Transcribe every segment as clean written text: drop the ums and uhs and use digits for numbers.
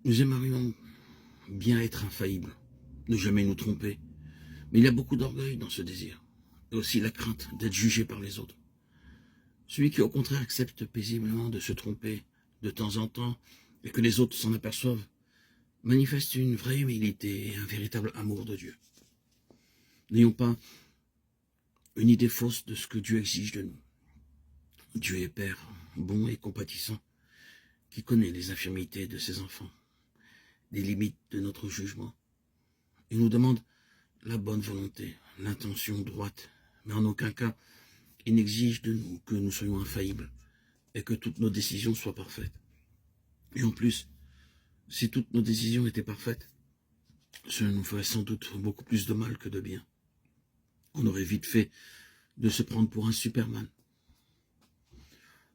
Nous aimerions bien être infaillibles, ne jamais nous tromper, mais il y a beaucoup d'orgueil dans ce désir, et aussi la crainte d'être jugé par les autres. Celui qui au contraire accepte paisiblement de se tromper de temps en temps, et que les autres s'en aperçoivent, manifeste une vraie humilité et un véritable amour de Dieu. N'ayons pas une idée fausse de ce que Dieu exige de nous. Dieu est Père, bon et compatissant, qui connaît les infirmités de ses enfants, les limites de notre jugement. Il nous demande la bonne volonté, l'intention droite, mais en aucun cas il n'exige de nous que nous soyons infaillibles et que toutes nos décisions soient parfaites. Et en plus, si toutes nos décisions étaient parfaites, cela nous ferait sans doute beaucoup plus de mal que de bien. On aurait vite fait de se prendre pour un Superman.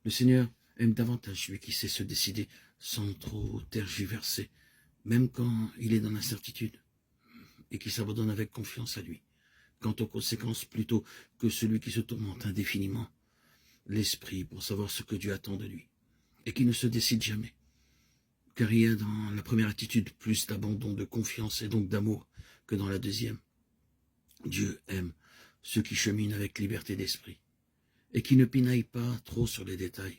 Le Seigneur aime davantage celui qui sait se décider sans trop tergiverser, même quand il est dans l'incertitude, et qui s'abandonne avec confiance à lui, quant aux conséquences plutôt que celui qui se tourmente indéfiniment l'esprit pour savoir ce que Dieu attend de lui, et qui ne se décide jamais. Car il y a dans la première attitude plus d'abandon, de confiance et donc d'amour que dans la deuxième. Dieu aime ceux qui cheminent avec liberté d'esprit et qui ne pinaillent pas trop sur les détails.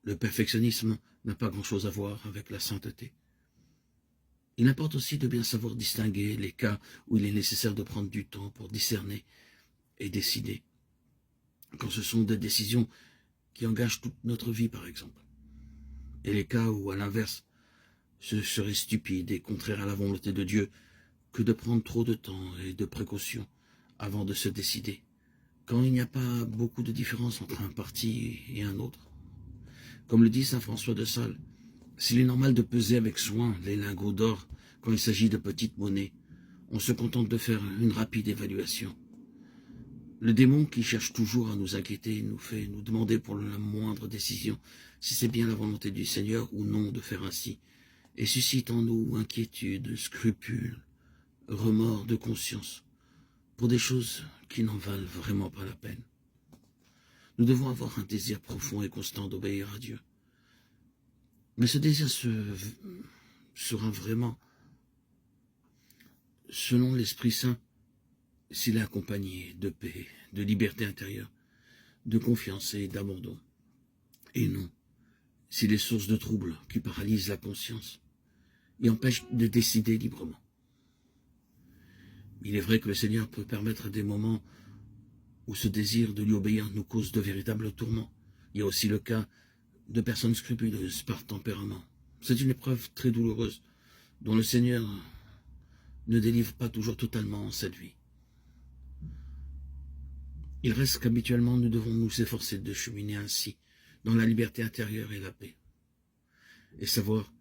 Le perfectionnisme n'a pas grand-chose à voir avec la sainteté. Il importe aussi de bien savoir distinguer les cas où il est nécessaire de prendre du temps pour discerner et décider, quand ce sont des décisions qui engagent toute notre vie, par exemple. Et les cas où, à l'inverse, ce serait stupide et contraire à la volonté de Dieu que de prendre trop de temps et de précautions avant de se décider, quand il n'y a pas beaucoup de différence entre un parti et un autre. Comme le dit saint François de Sales, s'il est normal de peser avec soin les lingots d'or quand il s'agit de petites monnaies, on se contente de faire une rapide évaluation. Le démon qui cherche toujours à nous inquiéter nous fait nous demander pour la moindre décision si c'est bien la volonté du Seigneur ou non de faire ainsi, et suscite en nous inquiétude, scrupules, remords de conscience, pour des choses qui n'en valent vraiment pas la peine. Nous devons avoir un désir profond et constant d'obéir à Dieu. Mais ce désir sera vraiment, selon l'Esprit Saint, s'il est accompagné de paix, de liberté intérieure, de confiance et d'abandon. Et non, s'il est source de troubles qui paralysent la conscience et empêchent de décider librement. Il est vrai que le Seigneur peut permettre des moments où ce désir de lui obéir nous cause de véritables tourments. Il y a aussi le cas de personnes scrupuleuses par tempérament. C'est une épreuve très douloureuse dont le Seigneur ne délivre pas toujours totalement en cette vie. Il reste qu'habituellement nous devons nous efforcer de cheminer ainsi dans la liberté intérieure et la paix, et savoir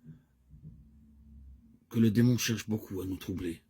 que le démon cherche beaucoup à nous troubler,